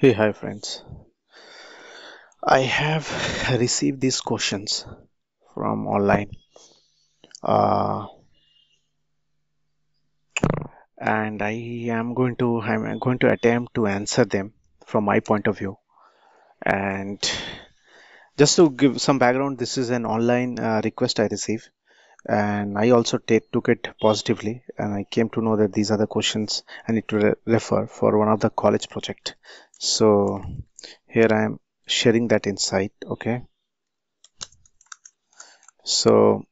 Hey, hi friends. I have received these questions from online, uh, and I'm going to attempt to answer them from my point of view. And just to give some background, this is an online request I received, and I also took it positively. And I came to know that these are the questions I need to refer for one of the college project. So here I am sharing that insight. Okay, so.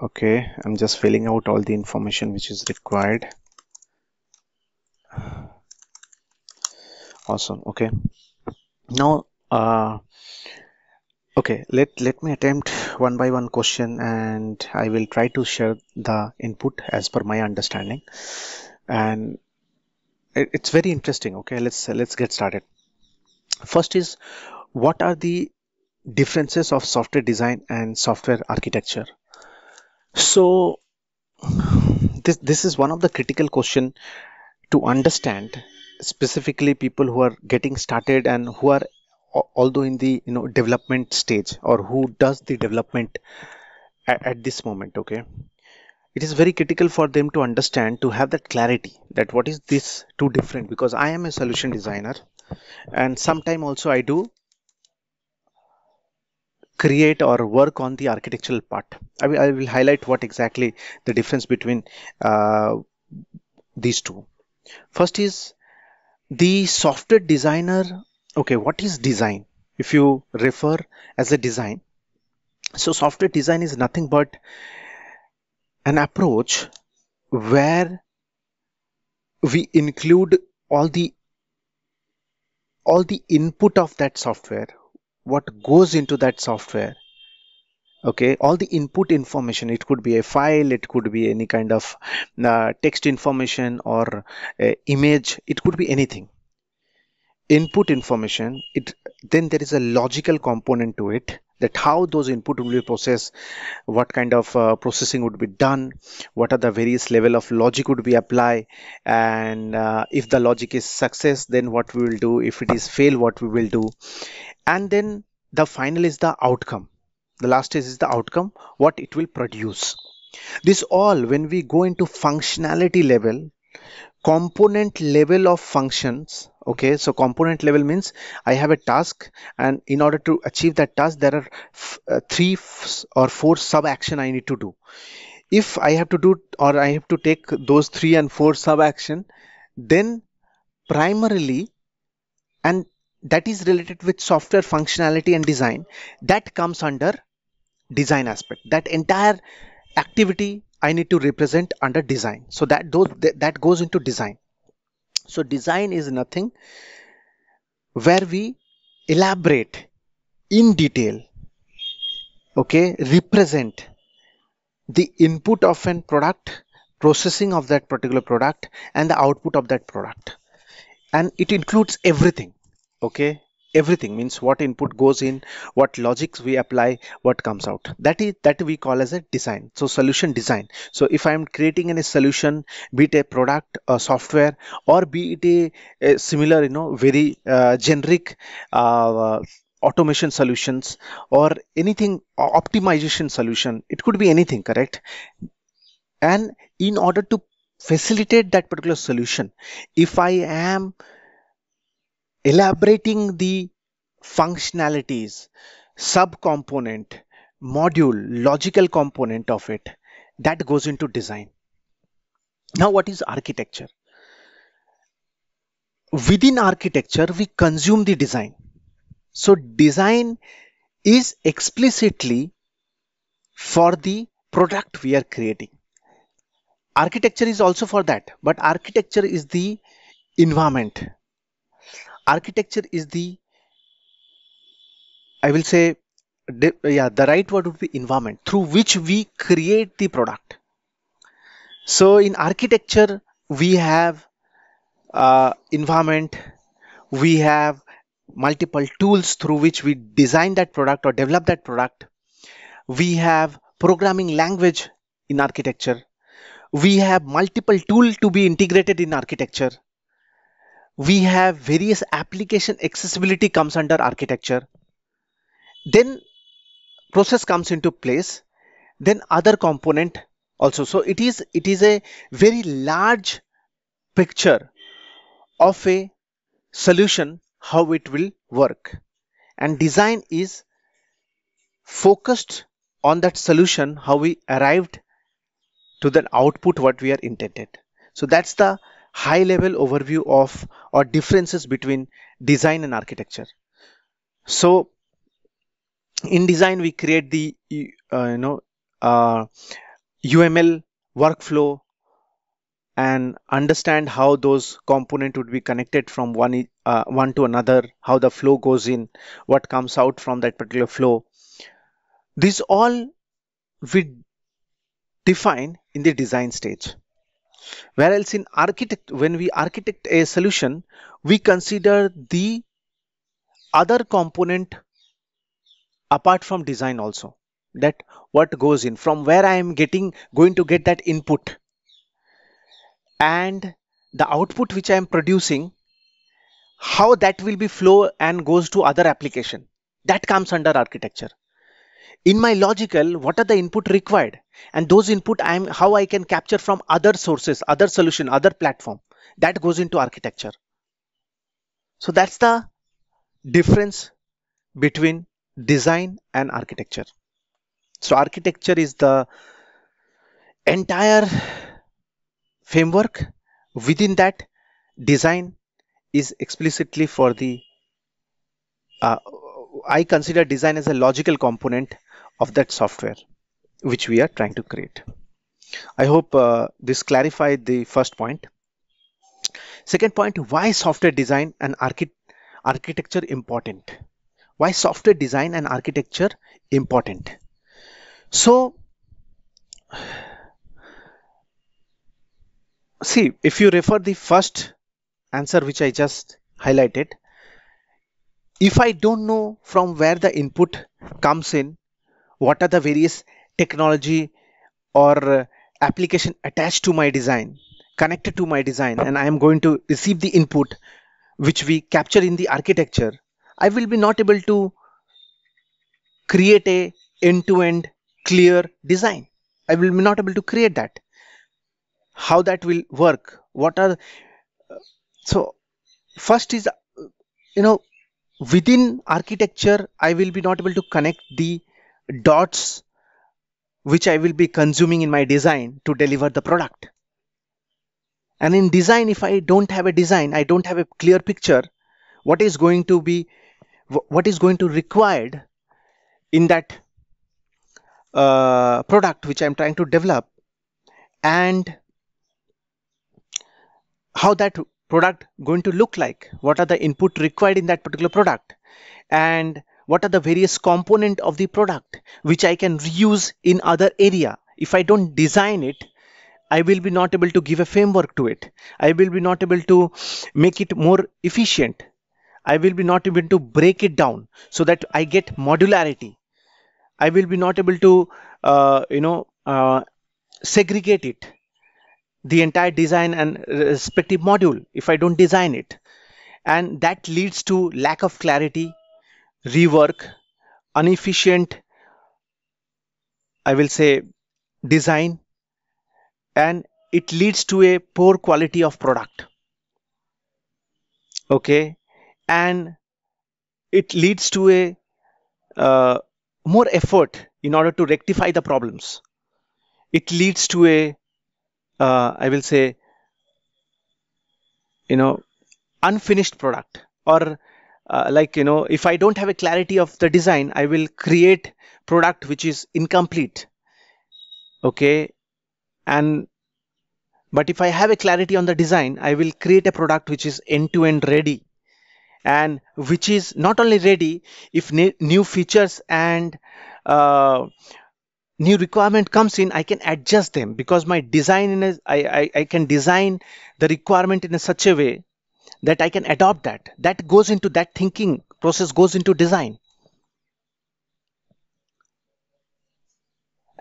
Okay, I'm just filling out all the information which is required. Awesome. Okay. Now, okay, let me attempt one by one question, and I will try to share the input as per my understanding. And it's very interesting. Okay, let's get started. First is, what are the differences of software design and software architecture? So this is one of the critical question to understand, specifically people who are getting started and who are although in the development stage, or who does the development at this moment. Okay, it is very critical for them to understand, to have that clarity, that what is this two different, because I am a solution designer, and sometime also I do create or work on the architectural part. I will highlight what exactly the difference between uh, these two. First is the software designer. Okay, what is design? If you refer as a design, so software design is nothing but an approach where we include all the input of that software, what goes into that software. Okay, all the input information, it could be a file, it could be any kind of text information, or image, it could be anything, input information. It then there is a logical component to it, that how those input will be processed, what kind of processing would be done, what are the various level of logic would be applied, and if the logic is success, then what we will do, if it is fail, what we will do. And then the final is the outcome, the last stage is the outcome, what it will produce. This all, when we go into functionality level, component level of functions. Okay, so component level means I have a task, and in order to achieve that task, there are three or four sub action I need to do. If I have to do, or I have to take those three and four sub action, then primarily, and that is related with software functionality and design, that comes under design aspect. That entire activity I need to represent under design, so that goes into design. So design is nothing where we elaborate in detail, okay, represent the input of an product, processing of that particular product, and the output of that product. And it includes everything. Okay, everything means what input goes in, what logics we apply, what comes out. That we call as a design. So solution design. So if I'm creating any solution, be it a product, a software, or be it a similar, very generic automation solutions, or anything, optimization solution, it could be anything, correct? And in order to facilitate that particular solution, if I am elaborating the functionalities, subcomponent, module, logical component of it, that goes into design. Now, what is architecture? Within architecture, we consume the design. So design is explicitly for the product we are creating. Architecture is also for that, but architecture is the environment. Architecture is the, I will say, yeah, the right word would be environment through which we create the product. So in architecture, we have environment, we have multiple tools through which we design that product or develop that product. we have programming language in architecture, we have multiple tools to be integrated in architecture, we have various application accessibility comes under architecture, then process comes into place, then other component also. So it is a very large picture of a solution, how it will work, and design is focused on that solution, how we arrived to the output what we are intended. So that's the high level overview of or differences between design and architecture. So in design we create the UML workflow and understand how those components would be connected from one to another, how the flow goes in, what comes out from that particular flow. This all we define in the design stage. Whereas in architect, when we architect a solution, we consider the other component apart from design also, that what goes in, from where I am going to get that input, and the output which I am producing, how that will be flow and goes to other application. That comes under architecture. In my logical, what are the input required, and those input how I can capture from other sources, other solution, other platform, that goes into architecture. So that's the difference between design and architecture. So architecture is the entire framework. Within that, design is explicitly for the I consider design as a logical component of that software which we are trying to create. I hope this clarified the first point. Second point, why software design and architecture important? Why software design and architecture important? So see, if you refer the first answer which I just highlighted, if I don't know from where the input comes in, what are the various technology or application attached to my design, connected to my design, and I am going to receive the input which we capture in the architecture, I will be not able to create a end-to-end clear design. I will be not able to create that. How that will work? What are so first is within architecture I will be not able to connect the dots which I will be consuming in my design to deliver the product. And in design, if I don't have a design, I don't have a clear picture what is going to required in that product which I'm trying to develop, and how that product going to look like, what are the input required in that particular product, and what are the various component of the product which I can reuse in other area. If I don't design it, I will be not able to give a framework to it. I will be not able to make it more efficient. I will be not able to break it down so that I get modularity. I will be not able to segregate it, the entire design and respective module, if I don't design it. And that leads to lack of clarity, rework, inefficient, I will say, design, and it leads to a poor quality of product. Okay, and it leads to a more effort in order to rectify the problems. It leads to a I will say unfinished product, or if I don't have a clarity of the design, I will create product which is incomplete. Okay, but if I have a clarity on the design, I will create a product which is end-to-end ready, and which is not only ready, if new features and new requirement comes in, I can adjust them, because my design I can design the requirement in such a way that I can adopt that goes into that thinking process, goes into design.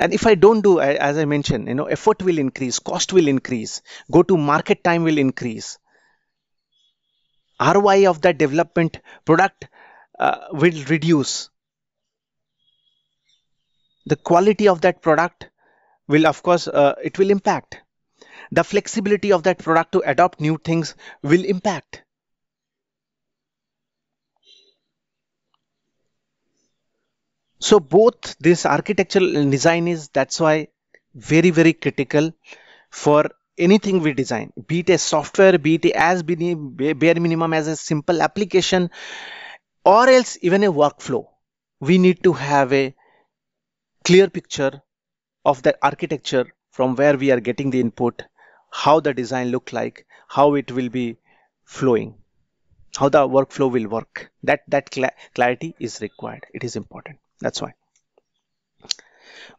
And if I don't do, as I mentioned, effort will increase, cost will increase, go to market time will increase, ROI of that development product will reduce, the quality of that product will, of course, it will impact, the flexibility of that product to adopt new things will impact. So both this architectural and design is, that's why, very, very critical for anything we design, be it a software, be it as bare minimum as a simple application, or else even a workflow. We need to have a clear picture of the architecture, from where we are getting the input, how the design look like, how it will be flowing, how the workflow will work. That clarity is required. It is important. That's why.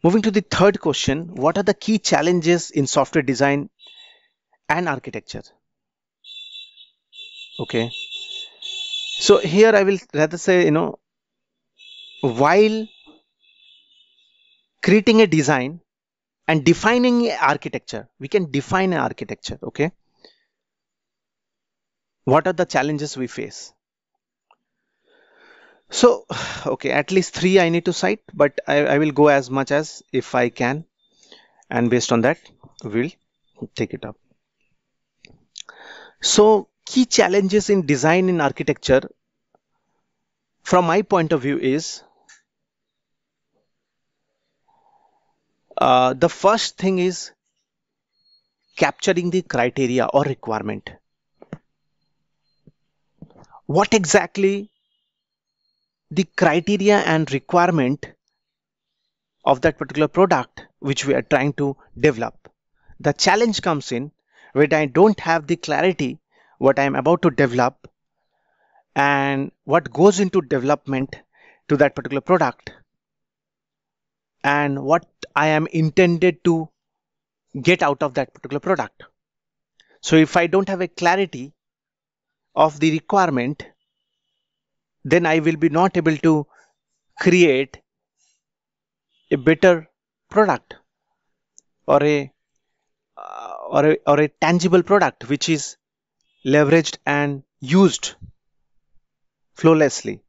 Moving to the third question, what are the key challenges in software design and architecture? Okay. So here I will rather say, while creating a design and defining architecture, we can define an architecture. Okay. What are the challenges we face? So, okay, at least three I need to cite, but I will go as much as if I can, and based on that, we'll take it up. So, key challenges in design and architecture, from my point of view, is the first thing is capturing the criteria or requirement. What exactly the criteria and requirement of that particular product which we are trying to develop. The challenge comes in when I don't have the clarity what I am about to develop and what goes into development to that particular product and what I am intended to get out of that particular product. So if I don't have a clarity of the requirement, then I will be not able to create a better product or a tangible product which is leveraged and used flawlessly.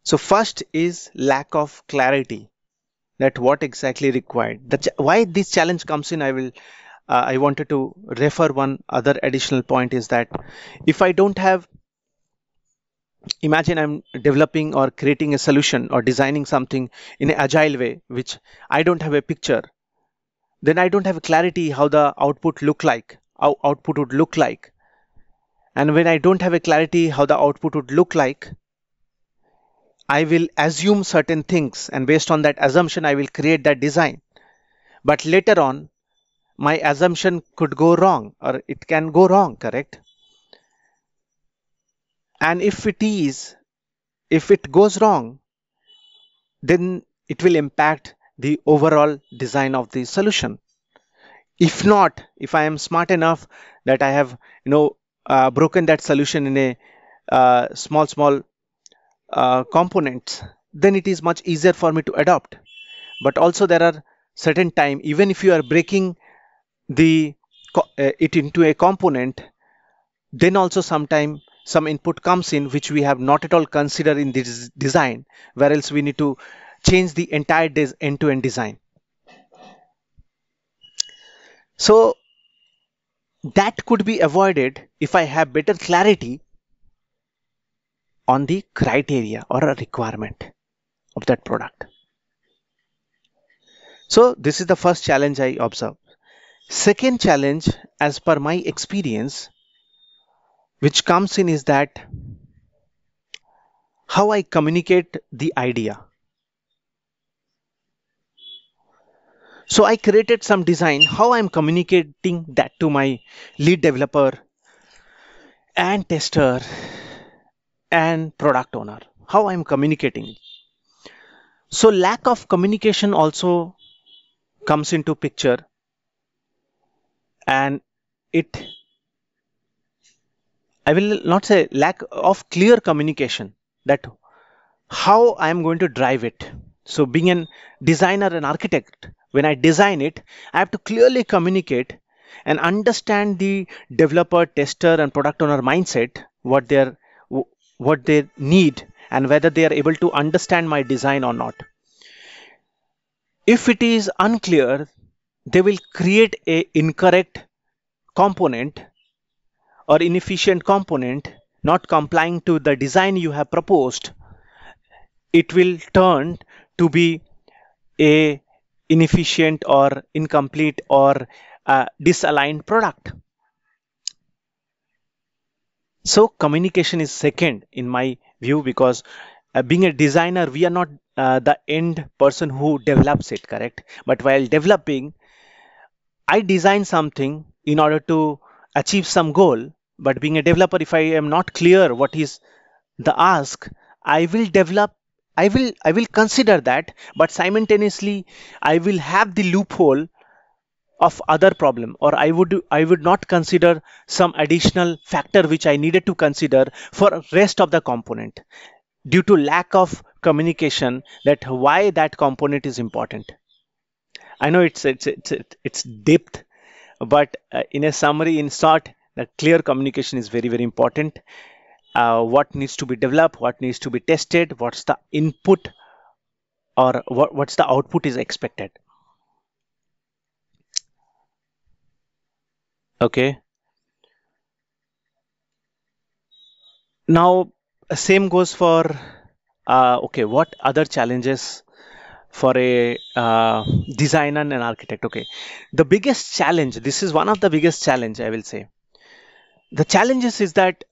So first is lack of clarity, that what exactly required. Why this challenge comes in, I wanted to refer one other additional point, is that if I don't have, imagine I'm developing or creating a solution or designing something in an agile way, which I don't have a picture, then I don't have clarity how the output would look like. And when I don't have a clarity how the output would look like, I will assume certain things, and based on that assumption, I will create that design. But later on, my assumption could go wrong, or it can go wrong, correct? And if it goes wrong, then it will impact the overall design of the solution. If not, if I am smart enough that I have, broken that solution in a small components, then it is much easier for me to adopt. But also there are certain time, even if you are breaking it into a component, then also sometime some input comes in which we have not at all considered in this design, where else we need to change the entire end-to-end design. So that could be avoided if I have better clarity on the criteria or a requirement of that product. So this is the first challenge I observe. Second challenge, as per my experience, which comes in, is that how I communicate the idea. So I created some design, how I'm communicating that to my lead developer and tester and product owner, how I'm communicating. So lack of communication also comes into picture, and I will not say lack of clear communication, that how I am going to drive it. So being a designer and architect, when I design it, I have to clearly communicate and understand the developer, tester, and product owner mindset, what they need, and whether they are able to understand my design or not. If it is unclear, they will create a incorrect component or inefficient component, not complying to the design you have proposed. It will turn to be a inefficient or incomplete or disaligned product. So communication is second in my view, because being a designer, we are not the end person who develops it, correct? But while developing, I design something in order to achieve some goal. But being a developer, if I am not clear what is the ask, I will develop, I will consider that, but simultaneously I will have the loophole of other problem, or I would not consider some additional factor which I needed to consider for rest of the component, due to lack of communication, that why that component is important. I know it's depth, but in a summary, in short, the clear communication is very, very important. What needs to be developed, what needs to be tested, what's the input, or what's the output is expected. Okay. Now, same goes for okay, what other challenges for a designer and an architect? Okay, the biggest challenge, this is one of the biggest challenge, I will say. The challenges is that,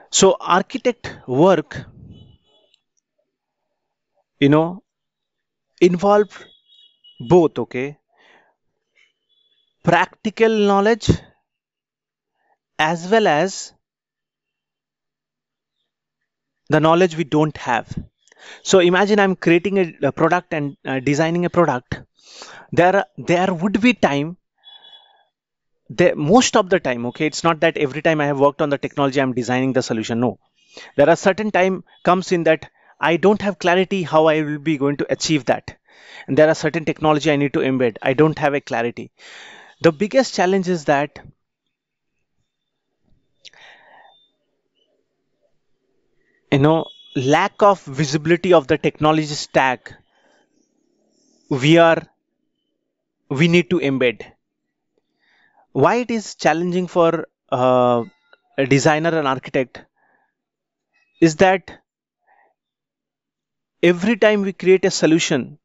so architect work, you know, involve both, okay, practical knowledge as well as the knowledge we don't have. So imagine I'm creating a product and designing a product. There would be time, there most of the time, okay, it's not that every time I have worked on the technology I'm designing the solution. No, there are certain time comes in that I don't have clarity how I will be going to achieve that, and there are certain technology I need to embed, I don't have a clarity. The biggest challenge is that, you know, lack of visibility of the technology stack we are we need to embed. Why it is challenging for a designer and architect is that every time we create a solution,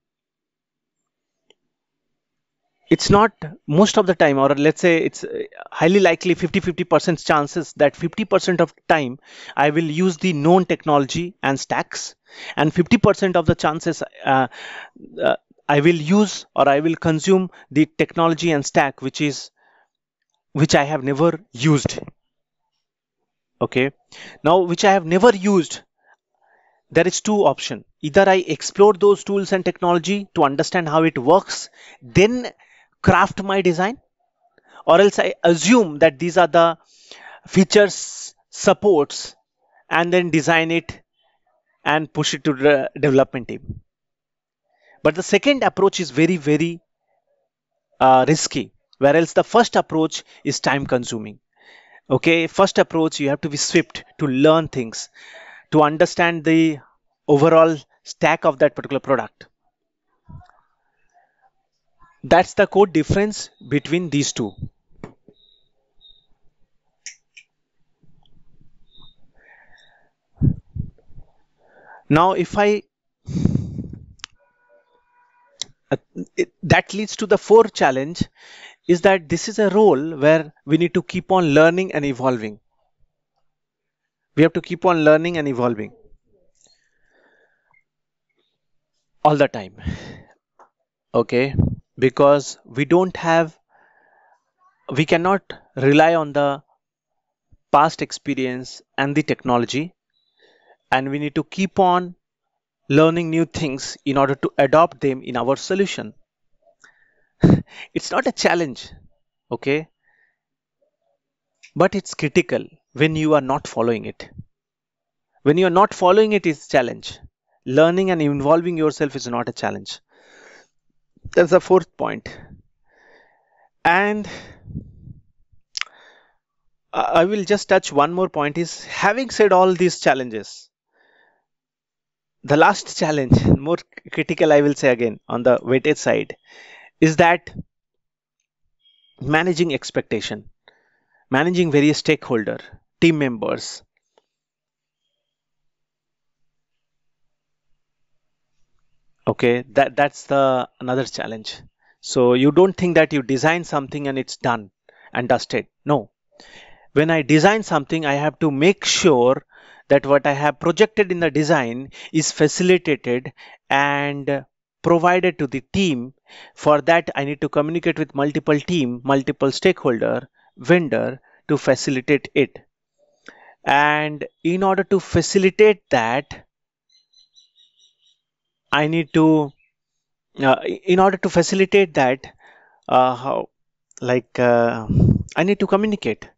it's not, most of the time, or let's say it's highly likely 50-50% chances that 50% of time I will use the known technology and stacks, and 50% of the chances uh, I will use or I will consume the technology and stack which I have never used. Okay, now which I have never used, there is two options. Either I explore those tools and technology to understand how it works, then craft my design, or else I assume that these are the features, supports, and then design it and push it to the development team. But the second approach is very, very risky, whereas the first approach is time consuming. Okay, first approach, you have to be swift to learn things, to understand the overall stack of that particular product. That's the core difference between these two. Now, if I that leads to the fourth challenge, is that this is a role where we need to keep on learning and evolving. We have to keep on learning and evolving all the time. Okay, because we cannot rely on the past experience and the technology, and we need to keep on learning new things in order to adopt them in our solution. It's not a challenge, okay, but it's critical when you are not following it. When you're not following it is challenge. Learning and involving yourself is not a challenge. That's the fourth point. And I will just touch one more point is, having said all these challenges, the last challenge, more critical, I will say again, on the weightage side, is that managing expectation, managing various stakeholder, team members. Okay, that's the another challenge. So you don't think that you design something and it's done and dusted. No, when I design something, I have to make sure that what I have projected in the design is facilitated and provided to the team. For that, I need to communicate with multiple team, multiple stakeholder, vendor to facilitate it. And in order to facilitate that, I need to, in order to facilitate that, how, like, I need to communicate.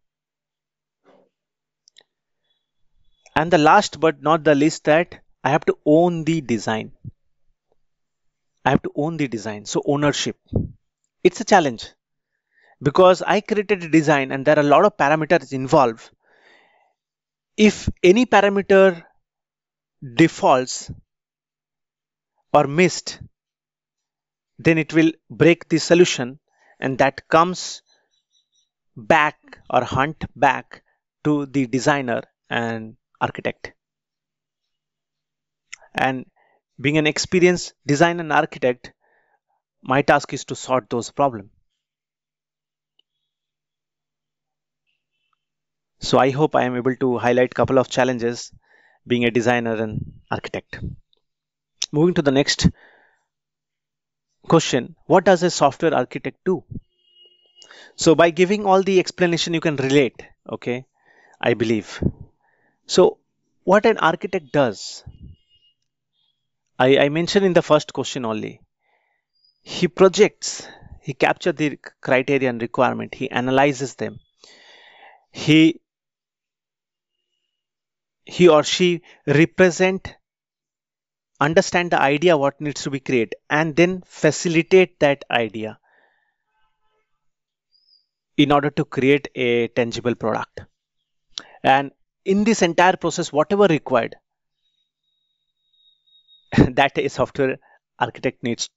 And the last but not the least, that I have to own the design. I have to own the design. So ownership, it's a challenge because I created a design and there are a lot of parameters involved. If any parameter defaults or missed, then it will break the solution, and that comes back or hunt back to the designer and architect. And being an experienced designer and architect, my task is to sort those problems. So I hope I am able to highlight a couple of challenges being a designer and architect. Moving to the next question, what does a software architect do? So by giving all the explanation, you can relate, okay, I believe. So what an architect does, I mentioned in the first question only. He projects, he captures the criteria and requirement, he analyzes them, he or she represent, understand the idea what needs to be created, and then facilitate that idea in order to create a tangible product. And in this entire process, whatever required, that a software architect needs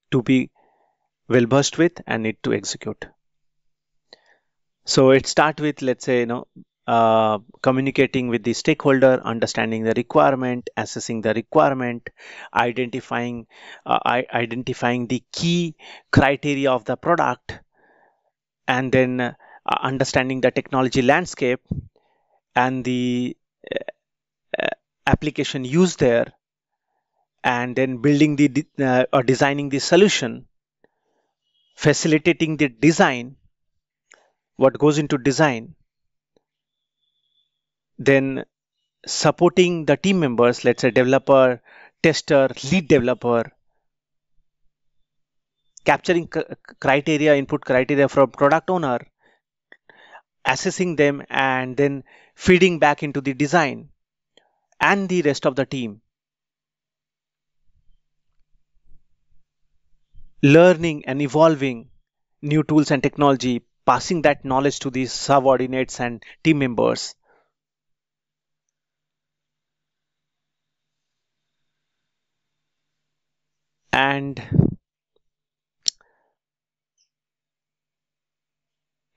to be well versed with and need to execute. So it starts with, let's say, communicating with the stakeholder, understanding the requirement, assessing the requirement, identifying identifying the key criteria of the product, and then understanding the technology landscape and the application used there, and then building the or designing the solution, facilitating the design, what goes into design, then supporting the team members, let's say developer, tester, lead developer, capturing criteria, input criteria from product owner, assessing them, and then feeding back into the design and the rest of the team. Learning and evolving new tools and technology, passing that knowledge to the subordinates and team members. And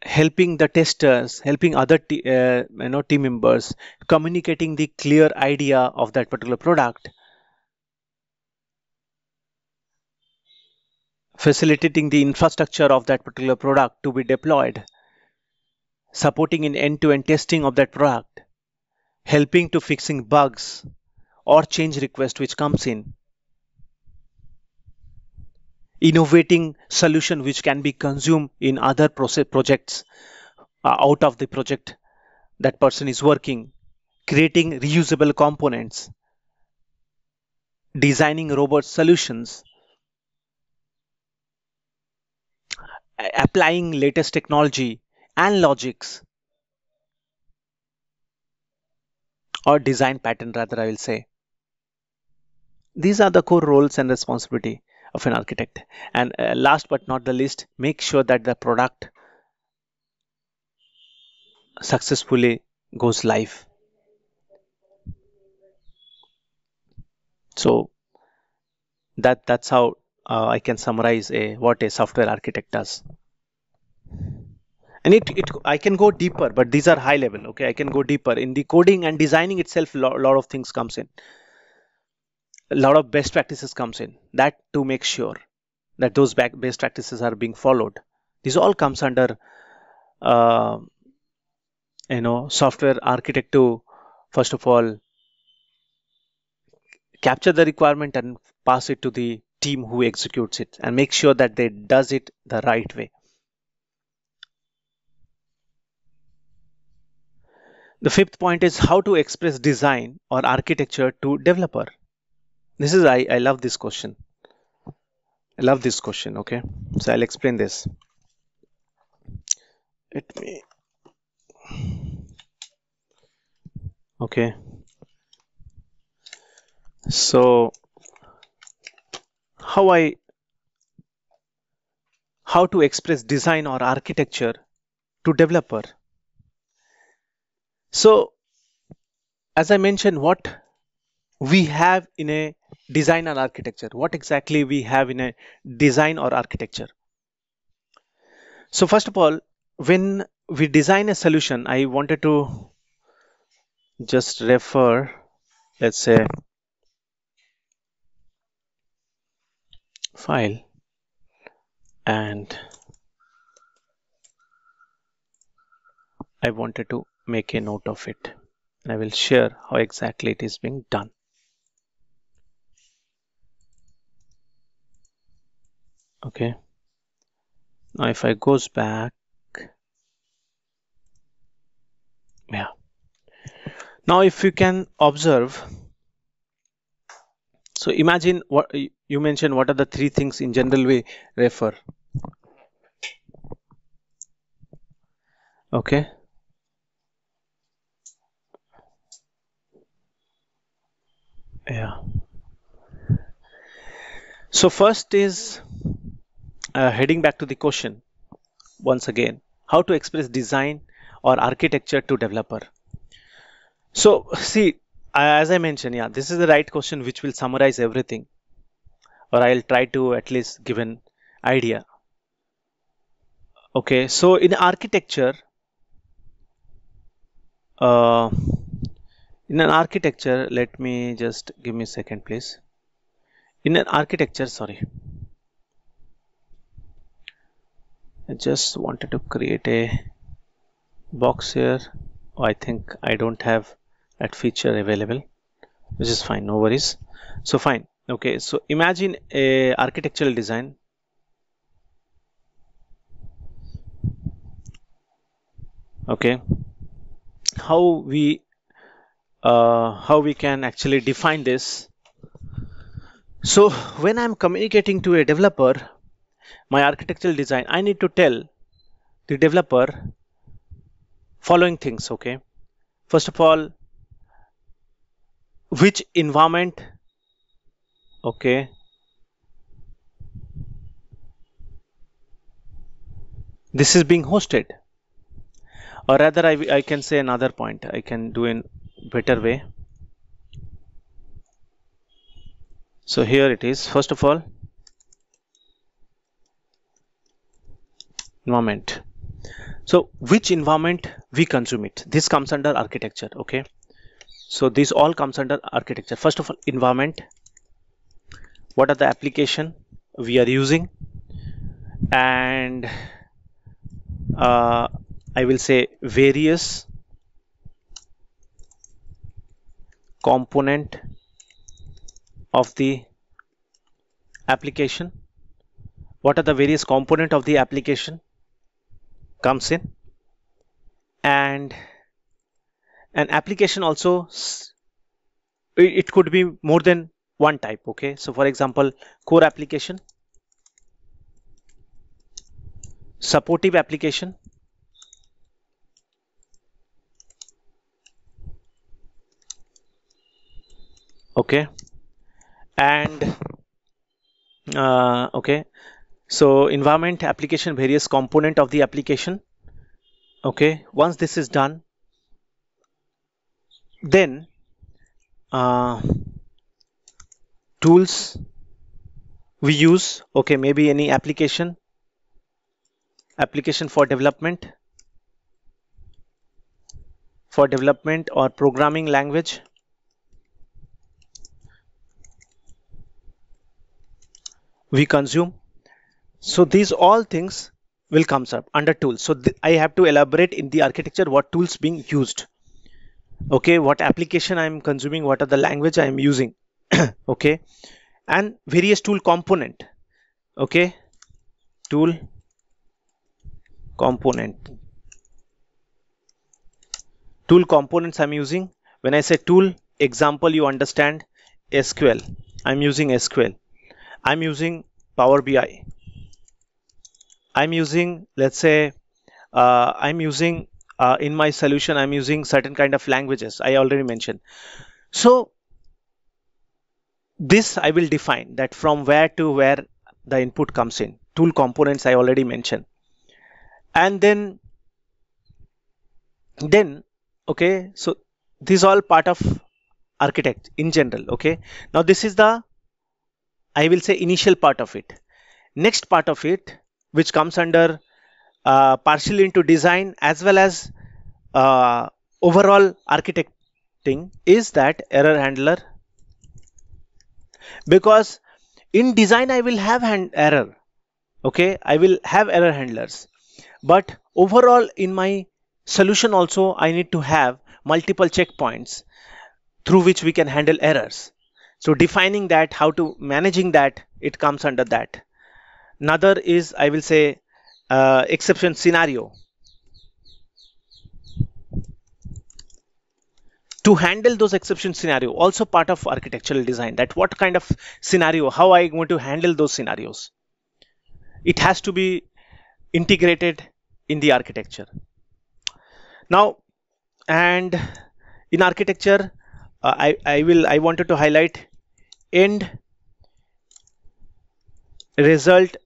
helping the testers, helping other team members, communicating the clear idea of that particular product, facilitating the infrastructure of that particular product to be deployed, supporting in end-to-end testing of that product, helping to fixing bugs or change request which comes in, innovating solution which can be consumed in other projects out of the project that person is working, creating reusable components, designing robust solutions, applying latest technology and logics, or design pattern rather, I will say. These are the core roles and responsibility of an architect. And last but not the least, make sure that the product successfully goes live. So that's how I can summarize what a software architect does. And it I can go deeper, but these are high level. Okay, I can go deeper in the coding and designing itself. Lot of things comes in. A lot of best practices comes in. That to make sure that those best practices are being followed. This all comes under uh, software architect to first of all capture the requirement and pass it to the team who executes it and make sure that they does it the right way. The fifth point is how to express design or architecture to developer. This is I love this question. I love this question. Okay, so I'll explain this. Let me. Okay. So how to express design or architecture to developer. So as I mentioned, what we have in a design or architecture, what exactly we have in a design or architecture. So first of all, when we design a solution, I wanted to just refer, let's say, file, and I wanted to make a note of it. And I will share how exactly it is being done. Okay. Now if I goes back, yeah. Now if you can observe, so imagine what you mentioned, what are the three things in general we refer. Okay. Yeah. So first is heading back to the question once again, how to express design or architecture to developer. So see, as I mentioned, yeah, this is the right question which will summarize everything, or I'll try to at least give an idea. Okay, so in architecture, uh, let me just give me a second, please. In an architecture, sorry, I just wanted to create a box here. Oh, I think I don't have that feature available, which is fine, no worries. So fine. Okay, so imagine a architectural design. Okay, how we can actually define this. So when I'm communicating to a developer my architectural design, I need to tell the developer following things. Okay, first of all, which environment, okay, this is being hosted, or rather I can say another point I can do in better way. So here it is. First of all, environment. So which environment we consume it, this comes under architecture. Okay, so this all comes under architecture. First of all, environment, what are the application we are using, and I will say various component of the application. What are the various component of the application comes in, and an application also it could be more than one type. Okay, so for example, core application, supportive application, Okay. And okay, so environment, application, various component of the application. Okay, once this is done, then uh, tools we use. Okay, maybe any application for development or programming language. We consume. So these all things will comes up under tools. So I have to elaborate in the architecture what tools being used. Okay, what application I'm consuming, what are the language I'm using. Okay, and various tool component. Okay, tool component. Tool components I'm using. When I say tool, example, you understand SQL. I'm using SQL. I'm using Power BI. I'm using, let's say, I'm using in my solution, I'm using certain kind of languages I already mentioned. So this I will define that from where to where the input comes in. Tool components I already mentioned. And then okay, so these all part of architect in general. Okay, now this is the, I will say, initial part of it. Next part of it, which comes under partially into design as well as overall architecting, is that error handler. Because in design I will have error. Okay, I will have error handlers, but overall in my solution also I need to have multiple checkpoints through which we can handle errors. So defining that, how to managing that, it comes under that. Another is, I will say, exception scenario. To handle those exception scenario, also part of architectural design, that what kind of scenario, how I going to handle those scenarios. It has to be integrated in the architecture. Now, and in architecture, I wanted to highlight end result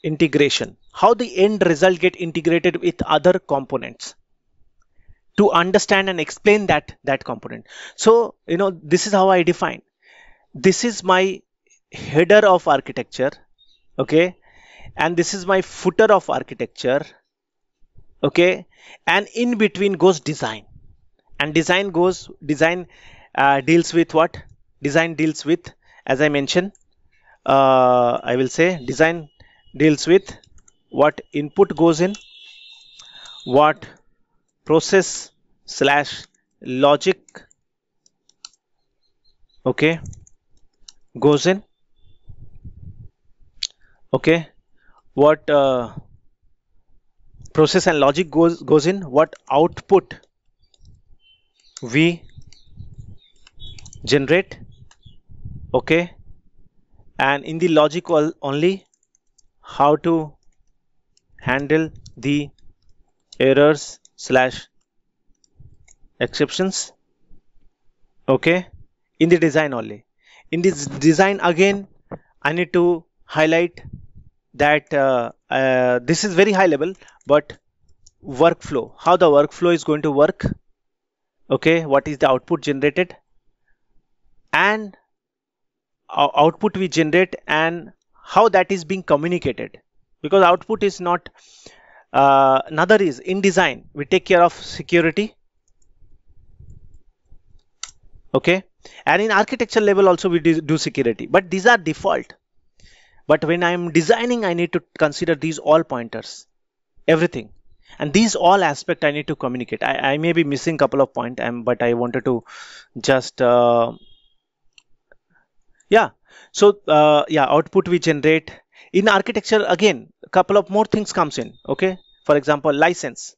integration. How the end result get integrated with other components to understand and explain that component. So this is how I define. This is my header of architecture. Okay, and this is my footer of architecture. Okay, and in between goes design, and design deals with what? Design deals with, as I mentioned, I will say design deals with what input goes in, what process slash logic, okay, goes in. Okay, what process and logic goes in, what output we generate. Okay, and in the logic only, how to handle the errors slash exceptions. Okay, in the design only. In this design again, I need to highlight that this is very high level, but workflow, how the workflow is going to work. Okay, what is the output generated, and output we generate, and how that is being communicated. Because output is not another is, in design we take care of security. Okay, and in architecture level also we do security, but these are default. But when I am designing, I need to consider these all pointers, everything, and these all aspect I need to communicate. I may be missing couple of points, but I wanted to just yeah. So yeah, output we generate. In architecture again, a couple of more things comes in. Okay, for example, license.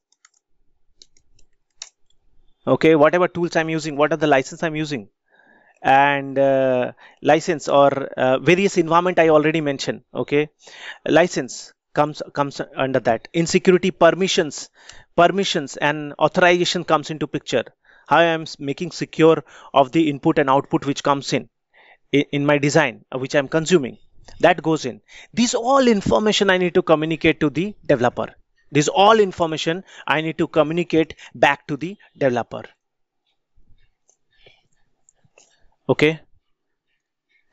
Okay, whatever tools I'm using, what are the license I'm using, and license or various environment I already mentioned. Okay, license comes under that. In security, permissions and authorization comes into picture. how I am making secure of the input and output which comes in my design, which I'm consuming. That goes in. This all information I need to communicate to the developer. This all information I need to communicate back to the developer. Okay.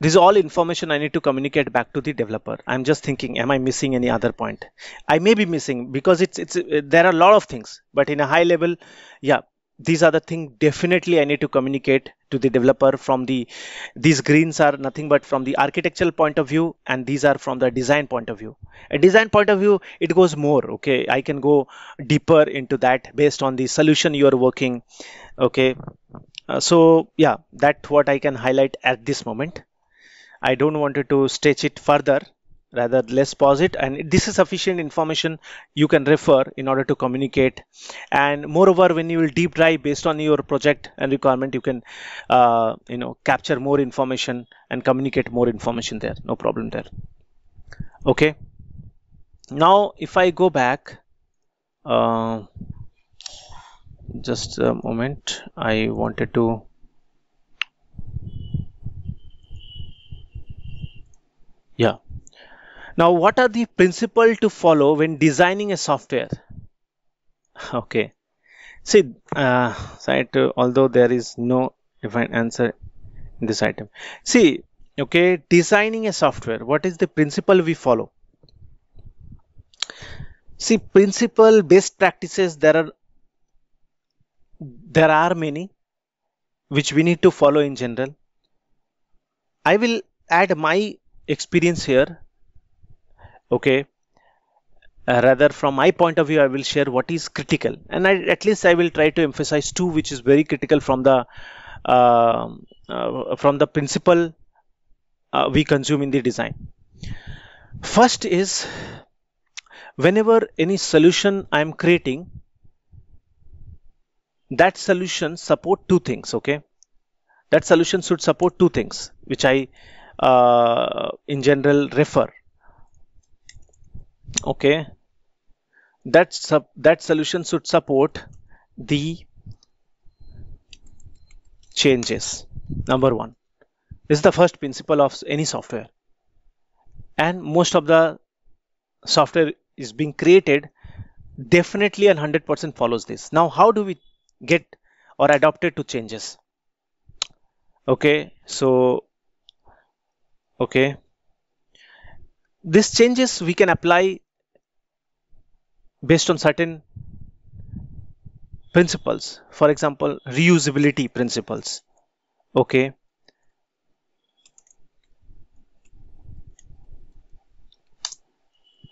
This is all information I need to communicate back to the developer. I'm just thinking, am I missing any other point? I may be missing because it's there are a lot of things, but in a high level, yeah, these are the things definitely I need to communicate to the developer from these greens are nothing but from the architectural point of view, and these are from the design point of view. A design point of view, it goes more. Okay, I can go deeper into that based on the solution you are working. Okay, so yeah, that's what I can highlight at this moment. I don't want to stretch it further, rather let's pause it, and this is sufficient information you can refer in order to communicate. And moreover, when you will deep dive based on your project and requirement, you can capture more information and communicate more information there. No problem there. Okay, now if I go back, just a moment, I wanted to yeah. Now, what are the principles to follow when designing a software? Okay. See, although there is no defined answer in this item. See, okay, designing a software, what is the principle we follow? See, principle, best practices, there are many which we need to follow in general. I will add my experience here. Okay, rather from my point of view, I will share what is critical, and at least I will try to emphasize two which is very critical from the principle we consume in the design. First is, whenever any solution I am creating, that solution support two things. Okay, that solution should support two things which I in general refer. Okay, that solution should support the changes. Number one, this is the first principle of any software, and most of the software is being created definitely and 100% follows this. Now, how do we get or adopt it to changes? Okay, so okay, these changes we can apply based on certain principles. For example, reusability principles. Okay,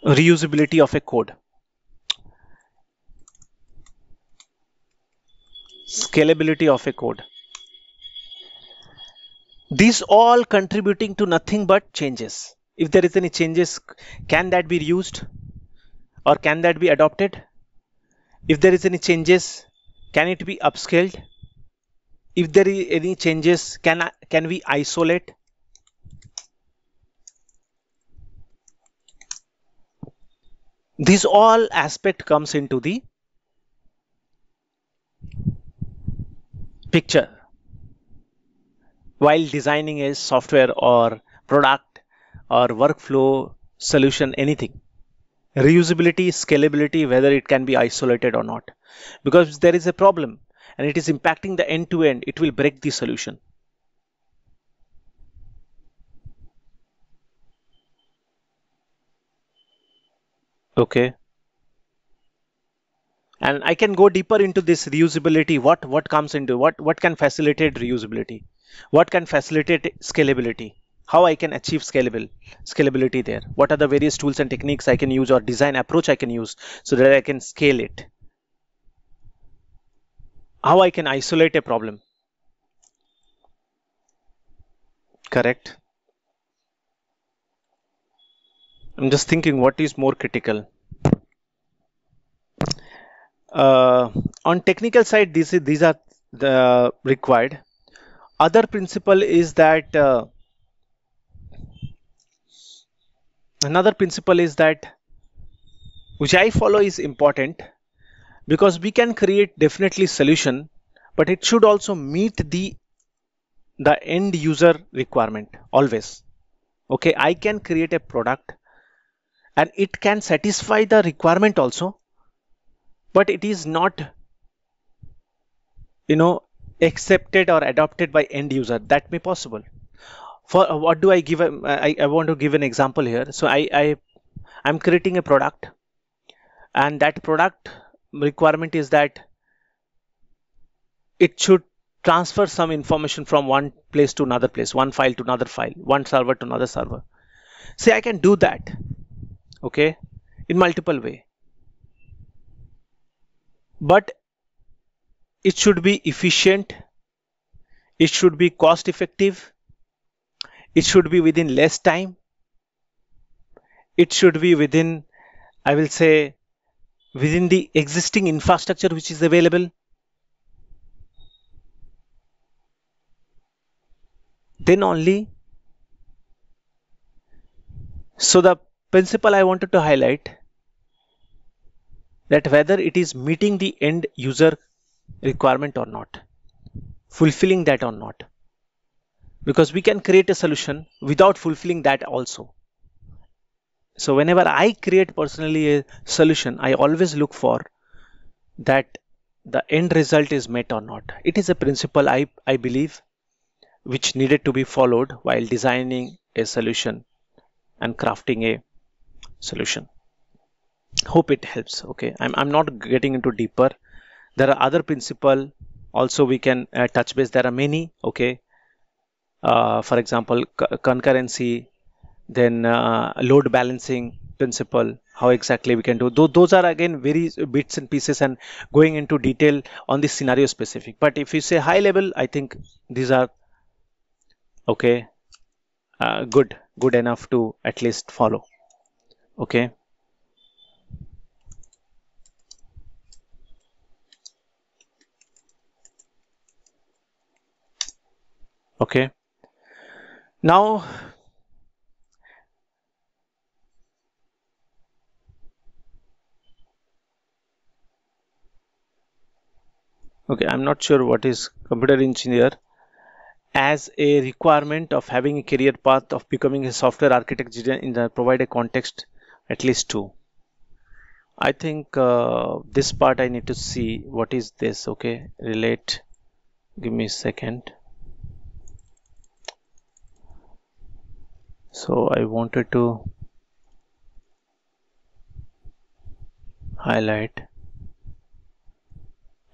reusability of a code, scalability of a code, these all contributing to nothing but changes. If there is any changes, can that be reused or can that be adopted? If there is any changes, can it be upscaled? If there is any changes, can we isolate? These all aspect comes into the picture while designing a software or product or workflow solution, anything. Reusability, scalability, whether it can be isolated or not, because if there is a problem and it is impacting the end to end, it will break the solution. Okay, and I can go deeper into this reusability. What comes into what can facilitate reusability, what can facilitate scalability, how I can achieve scalability there, what are the various tools and techniques I can use or design approach I can use so that I can scale it, how I can isolate a problem. Correct. I'm just thinking what is more critical. On technical side, these are the required. Other principle is that another principle is that which I follow is important, because we can create definitely solution, but it should also meet the end user requirement always. Okay, I can create a product and it can satisfy the requirement also, but it is not, accepted or adopted by end user. That may possible. For what do I give? I want to give an example here. So I'm creating a product, and that product requirement is that it should transfer some information from one place to another place, one file to another file, one server to another server. Say I can do that, okay, in multiple way, but it should be efficient, it should be cost effective, it should be within less time, it should be within, I will say, within the existing infrastructure which is available. Then only. So the principle I wanted to highlight, that whether it is meeting the end user requirement or not, fulfilling that or not, because we can create a solution without fulfilling that also. So whenever I create personally a solution, I always look for that the end result is met or not. It is a principle I believe which needed to be followed while designing a solution and crafting a solution. Hope it helps. Okay, I'm not getting into deeper. There are other principle also we can touch base. There are many. Okay, for example, concurrency, then load balancing principle, how exactly we can do. Those are again very bits and pieces and going into detail on the scenario specific. But if you say high level, I think these are okay, good enough to at least follow. Okay. Okay. Now, okay, I'm not sure what is computer engineer as a requirement of having a career path of becoming a software architect in the provide a context, at least two. I think this part I need to see what is this. Okay, relate. Give me a second. So I wanted to highlight.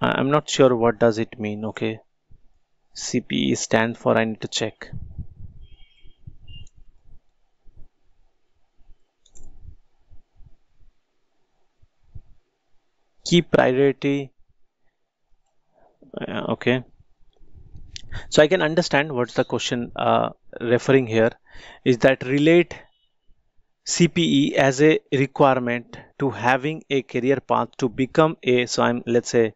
I'm not sure what does it mean. Okay, CPE stand for, I need to check. Key priority. Okay, so I can understand what's the question referring here is that relate CPE as a requirement to having a career path to become a, so I'm, let's say,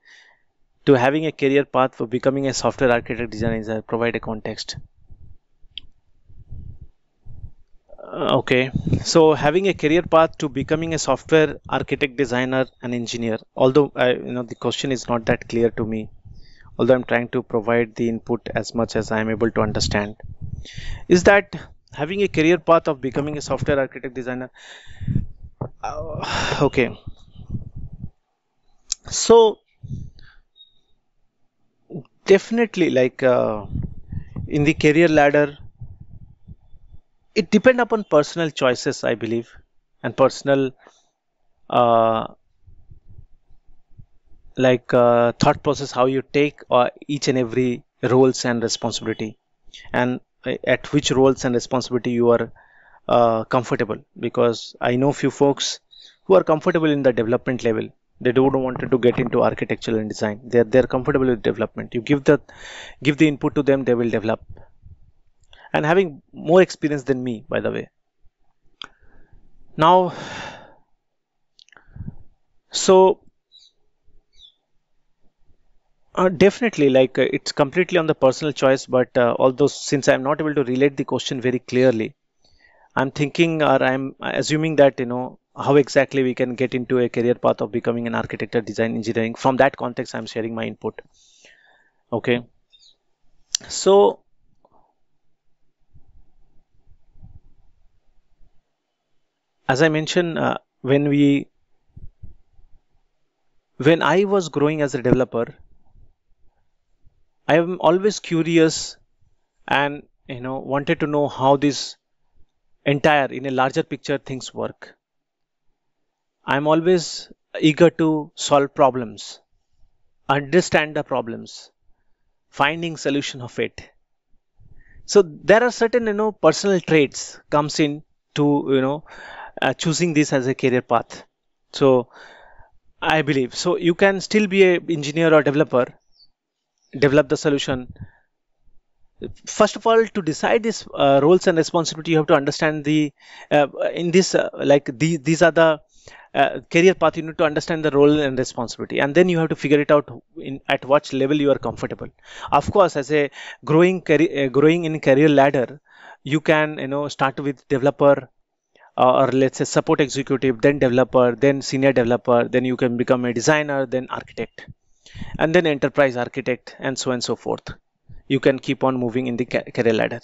to having a career path for becoming a software architect designer. Provide a context. Okay, so having a career path to becoming a software architect designer and engineer, although the question is not that clear to me, although I'm trying to provide the input as much as I'm able to understand, is that having a career path of becoming a software architect designer. Okay, so definitely, like in the career ladder, it depends upon personal choices, I believe, and personal thought process, how you take each and every roles and responsibility, and at which roles and responsibility you are comfortable. Because I know few folks who are comfortable in the development level. They don't want to get into architectural and design. They're comfortable with development. You give the input to them, they will develop, and having more experience than me, by the way. Now, so definitely, like it's completely on the personal choice. But although since I'm not able to relate the question very clearly, I'm thinking, or I'm assuming that how exactly we can get into a career path of becoming an architect or design engineering. From that context, I'm sharing my input. Okay, so as I mentioned, when I was growing as a developer, I am always curious and wanted to know how this entire in a larger picture things work. I'm always eager to solve problems, understand the problems, finding solution of it. So there are certain personal traits comes in to choosing this as a career path. So I believe so you can still be a engineer or developer, develop the solution. First of all, to decide these roles and responsibility, you have to understand the in this these are the career path. You need to understand the role and responsibility, and then you have to figure it out in at what level you are comfortable. Of course, as a growing in career ladder, you can start with developer, or let's say support executive, then developer, then senior developer, then you can become a designer, then architect, and then enterprise architect, and so on and so forth. You can keep on moving in the career ladder.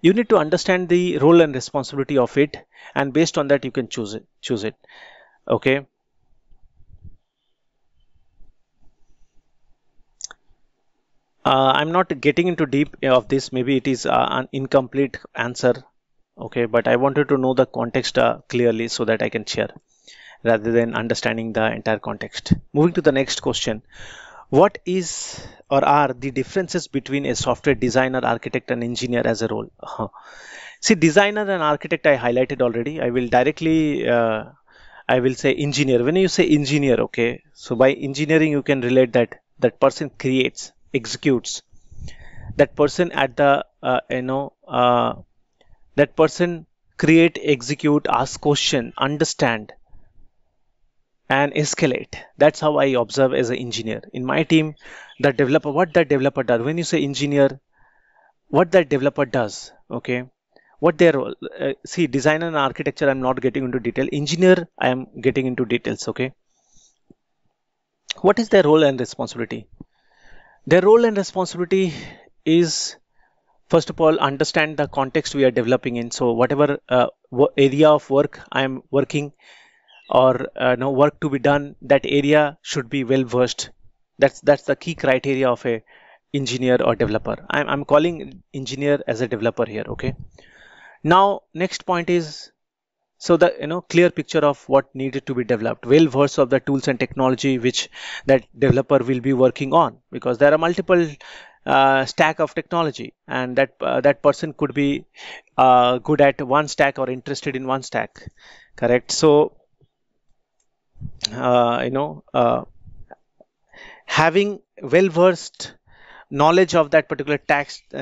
You need to understand the role and responsibility of it, and based on that you can choose it. Okay. I'm not getting into deep of this. Maybe it is an incomplete answer. Okay, but I wanted to know the context clearly so that I can share rather than understanding the entire context. Moving to the next question. What is or are the differences between a software designer, architect, and engineer as a role? See, designer and architect I highlighted already. I will say engineer. When you say engineer, okay, so by engineering you can relate that that person creates, executes. That person at the that person create, execute, ask question, understand, and escalate. That's how I observe as an engineer. In my team, the developer, what that developer does, when you say engineer, what that developer does, okay, what their role, see, design and architecture, I'm not getting into detail. Engineer, I am getting into details, okay. What is their role and responsibility? Their role and responsibility is, first of all, understand the context we are developing in. So whatever area of work I am working, or no work to be done, that area should be well versed. That's the key criteria of a engineer or developer. I'm calling engineer as a developer here, okay. Now next point is, so the clear picture of what needed to be developed, well versed of the tools and technology which that developer will be working on, because there are multiple stack of technology, and that person could be good at one stack or interested in one stack, correct. So uh, you know uh, having well versed knowledge of that particular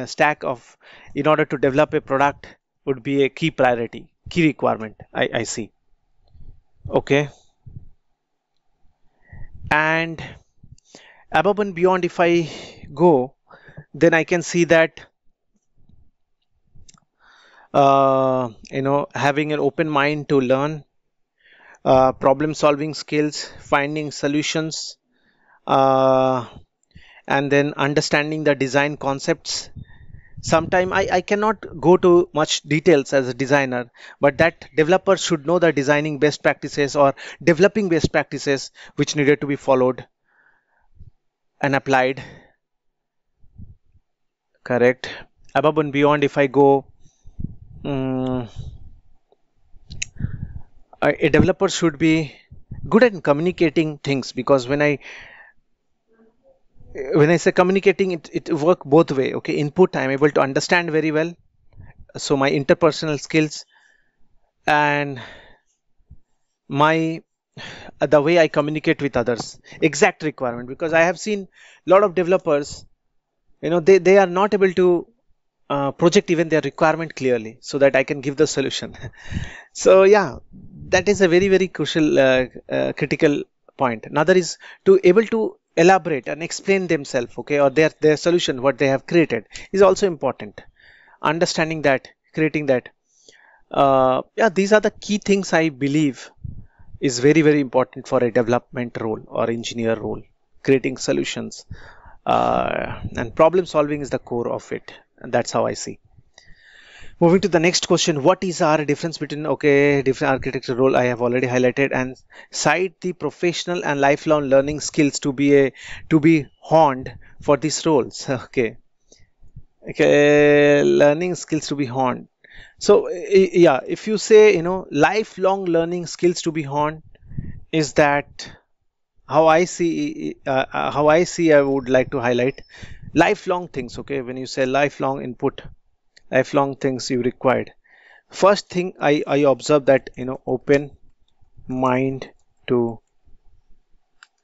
stack of, in order to develop a product, would be a key priority, key requirement, I see. Okay. And above and beyond, if I go, then I can see that having an open mind to learn, problem solving skills, finding solutions, uh, and then understanding the design concepts. Sometime I cannot go to much details as a designer, but that developer should know the designing best practices or developing best practices which needed to be followed and applied, correct. Above and beyond, if I go, um, a developer should be good at communicating things, because when I say communicating, it work both way, okay. Input, I'm able to understand very well, so my interpersonal skills, and my the way I communicate with others, exact requirement, because I have seen a lot of developers, they are not able to project even their requirement clearly so that I can give the solution. So yeah, that is a very very crucial critical point. Another is to able to elaborate and explain themselves, okay, or their solution what they have created is also important. Understanding that, creating that, yeah, these are the key things I believe is very very important for a development role or engineer role. Creating solutions, and problem solving is the core of it, and that's how I see. Moving to the next question, what is our difference between, okay, different architecture role I have already highlighted, and cite the professional and lifelong learning skills to be honed for these roles. Okay, okay, learning skills to be honed. So yeah, if you say, lifelong learning skills to be honed, is that how I see, I would like to highlight lifelong things. Okay, when you say lifelong input, lifelong things you required. First thing I observe that, open mind to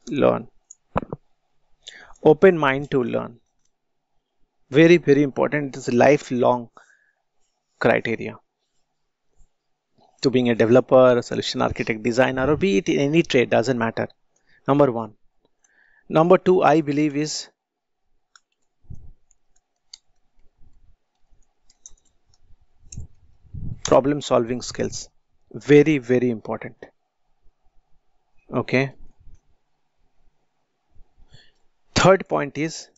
learn. Open mind to learn. Very, very important. It is a lifelong criteria to being a developer, a solution architect, designer, or be it in any trade, doesn't matter. Number one. Number two, I believe, is problem solving skills. Very, very important. Okay. Third point is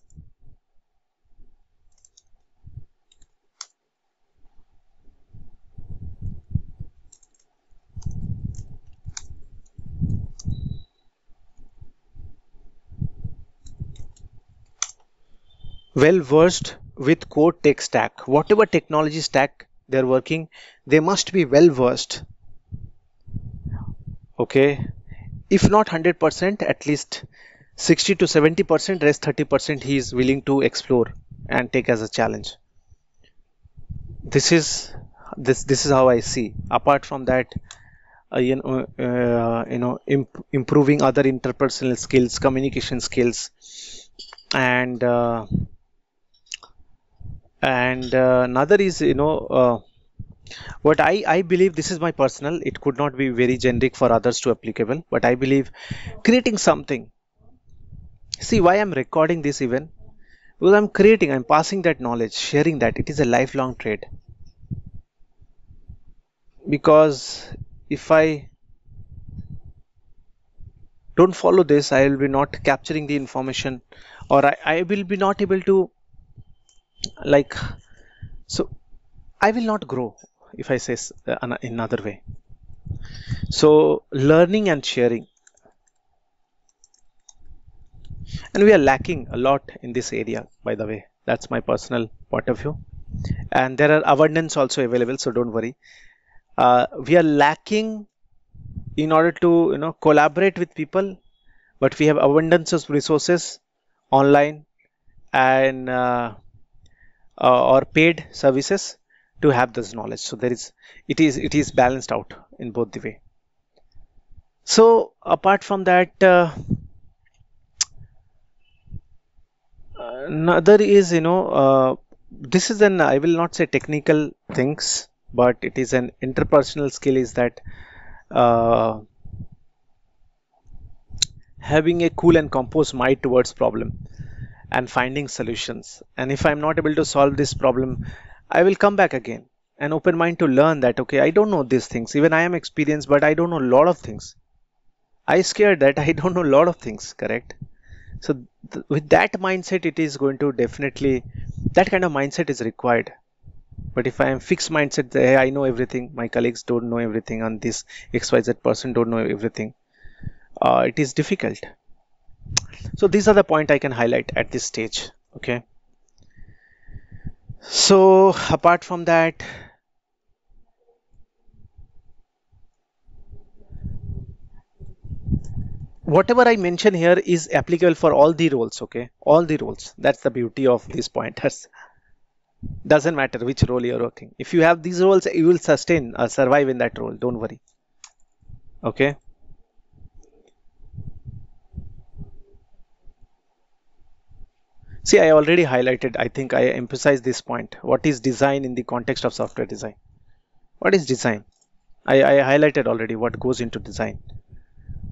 well versed with core tech stack. Whatever technology stack they're working, they must be well versed. Okay, if not 100%, at least 60 to 70%, rest 30% he is willing to explore and take as a challenge. This is how I see. Apart from that, improving other interpersonal skills, communication skills, and another is, what I believe, this is my personal, it could not be very generic for others to applicable, but I believe creating something. See why I'm recording this even, because I'm passing that knowledge, sharing that. It is a lifelong trade. Because if I don't follow this, I will be not capturing the information, or I will be not able to, like, so I will not grow if I say in another way. So learning and sharing, and we are lacking a lot in this area, by the way. That's my personal point of view, and there are abundance also available, so don't worry. We are lacking in order to collaborate with people, but we have abundance of resources online and or paid services to have this knowledge. So it is balanced out in both the way. So apart from that, another is, this is an, I will not say technical things, but it is an interpersonal skill, is that having a cool and composed mind towards problem and finding solutions. And if I'm not able to solve this problem, I will come back again. An open mind to learn that, okay, I don't know these things. Even I am experienced, but I don't know a lot of things. I scared that I don't know a lot of things, correct? So with that mindset, it is going to definitely, that kind of mindset is required. But if I am fixed mindset, hey, I know everything, my colleagues don't know everything, and this XYZ person don't know everything, it is difficult. So these are the point I can highlight at this stage. Okay. So apart from that, whatever I mention here is applicable for all the roles. Okay, all the roles. That's the beauty of these pointers. Doesn't matter which role you're working. If you have these roles, you will survive in that role. Don't worry. Okay. See, I already highlighted, I think I emphasized this point. What is design in the context of software design? What is design? I highlighted already what goes into design.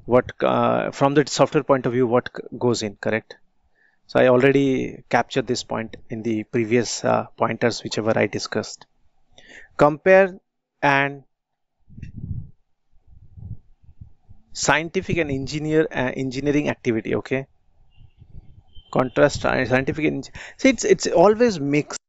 What from the software point of view, what goes in, correct? So I already captured this point in the previous pointers, whichever I discussed. Compare and scientific and engineering activity. Okay. Contrast scientific. See, it's always mixed.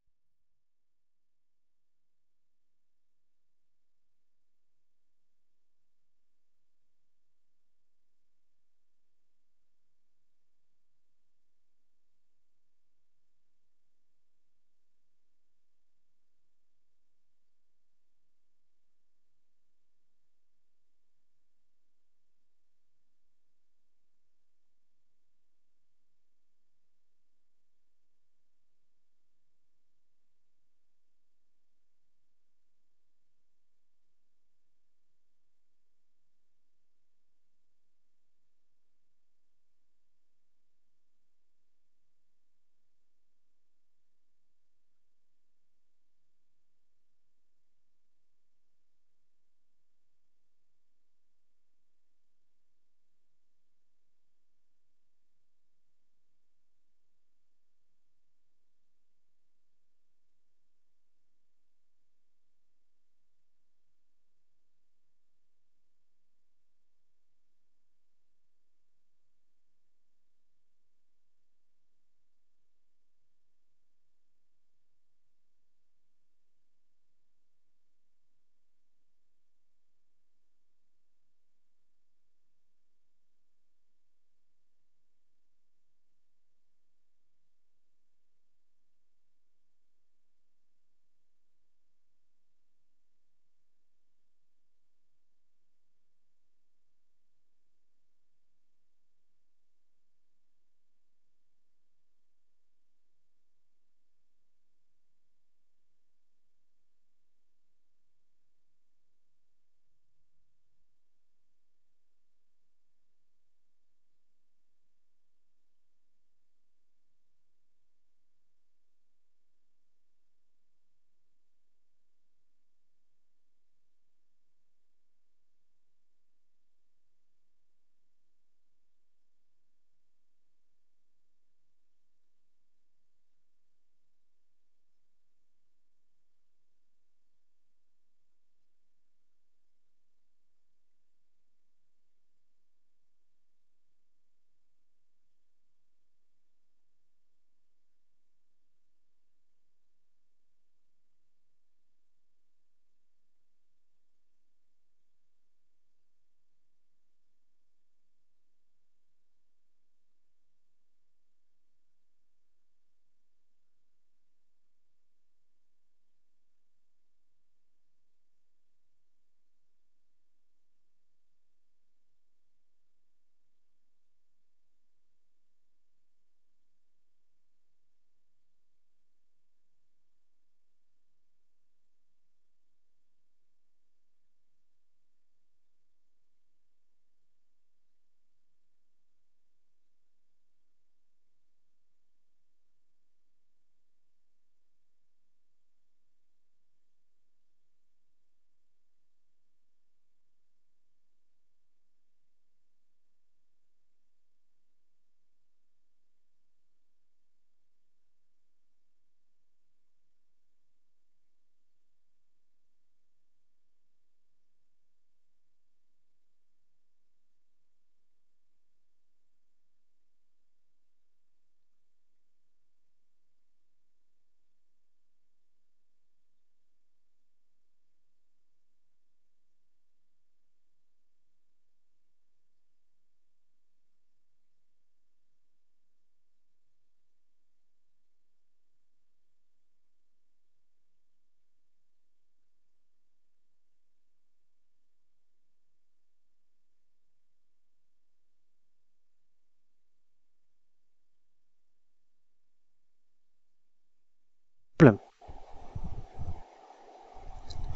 Problem.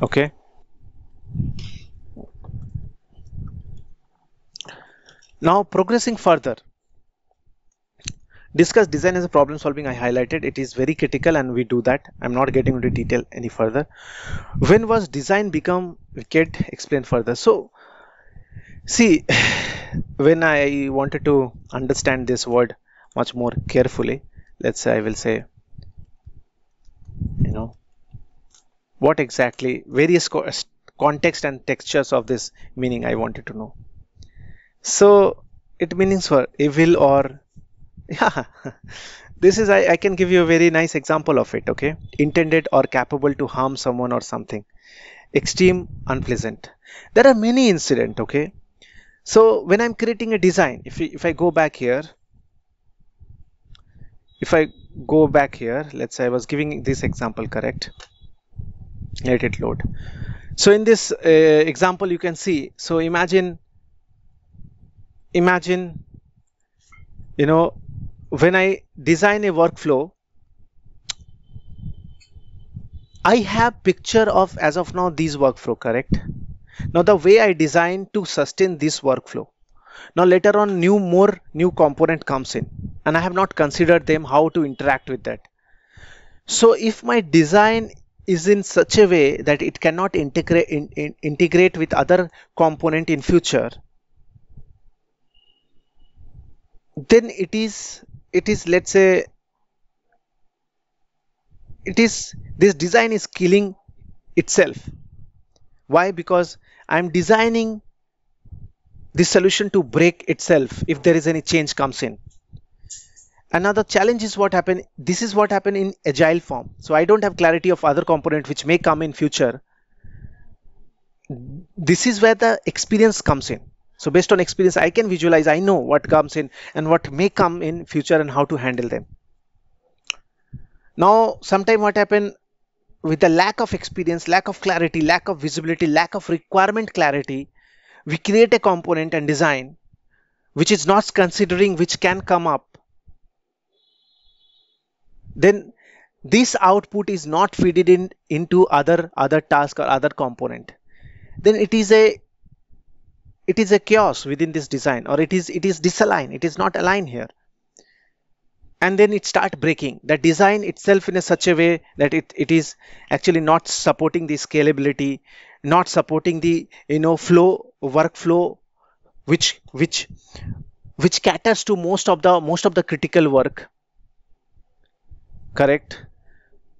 Okay. Now progressing further, discuss design as a problem solving. I highlighted it is very critical and we do that. I'm not getting into detail any further. When was design become wicked? Explain further. So see, when I wanted to understand this word much more carefully, let's say I will say, you know, what exactly various context and textures of this meaning I wanted to know. So it means for evil or Yeah, this is, I can give you a very nice example of it. Okay, intended or capable to harm someone or something. Extreme, unpleasant. There are many incident. Okay, so when I'm creating a design, if I go back here, if I go back here, let's say I was giving this example, correct? Let it load. So in this example, you can see. So imagine, you know, when I design a workflow, I have picture of as of now these workflow, correct? Now the way I design to sustain this workflow. Now later on new component comes in and I have not considered them how to interact with that. So if my design is in such a way that it cannot integrate with other component in future, then it is let's say it is this design is killing itself. Why? Because I'm designing the solution to break itself if there is any change comes in. Another challenge is what happened. This is what happened in agile form. So I don't have clarity of other component which may come in future. This is where the experience comes in. So based on experience, I can visualize, I know what comes in and what may come in future and how to handle them. Now, sometime what happened with the lack of experience, lack of clarity, lack of visibility, lack of requirement clarity, we create a component and design which is not considering which can come up. Then this output is not fed in into other task or other component. Then it is a chaos within this design, or it is disaligned. It is not aligned here. And then it start breaking the design itself in a such a way that it is actually not supporting the scalability, not supporting the workflow which caters to most of the critical work, correct?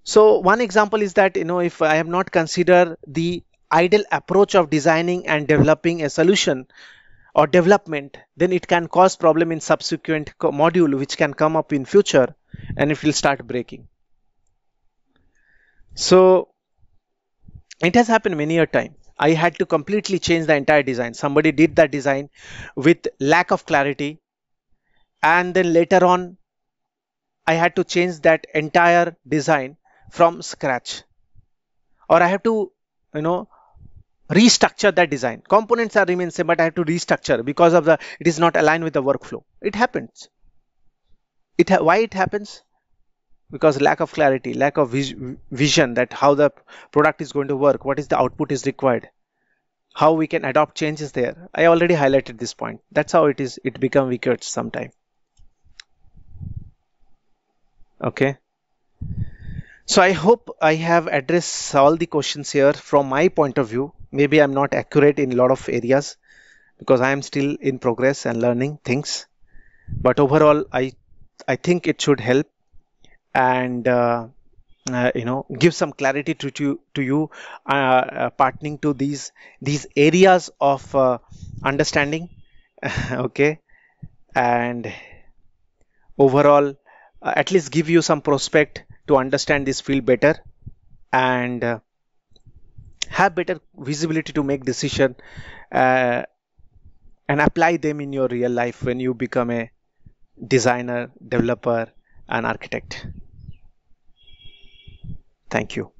So one example is that if I have not considered the ideal approach of designing and developing a solution or development, then it can cause problem in subsequent module which can come up in future and it will start breaking. So it has happened many a time. I had to completely change the entire design. Somebody did that design with lack of clarity, and then later on I had to change that entire design from scratch, or I have to restructure that design. Components are remain same, but I have to restructure because of it is not aligned with the workflow. It happens. Why it happens? Because lack of clarity, lack of vision that how the product is going to work, what is the output is required, how we can adopt changes there. I already highlighted this point. That's how it is. It become weaker sometime. Okay. So I hope I have addressed all the questions here from my point of view. Maybe I'm not accurate in a lot of areas because I am still in progress and learning things. But overall, I think it should help and give some clarity to you partnering to these areas of understanding. Okay, and overall at least give you some prospect to understand this field better and have better visibility to make decision and apply them in your real life when you become a designer, developer, and architect. Thank you.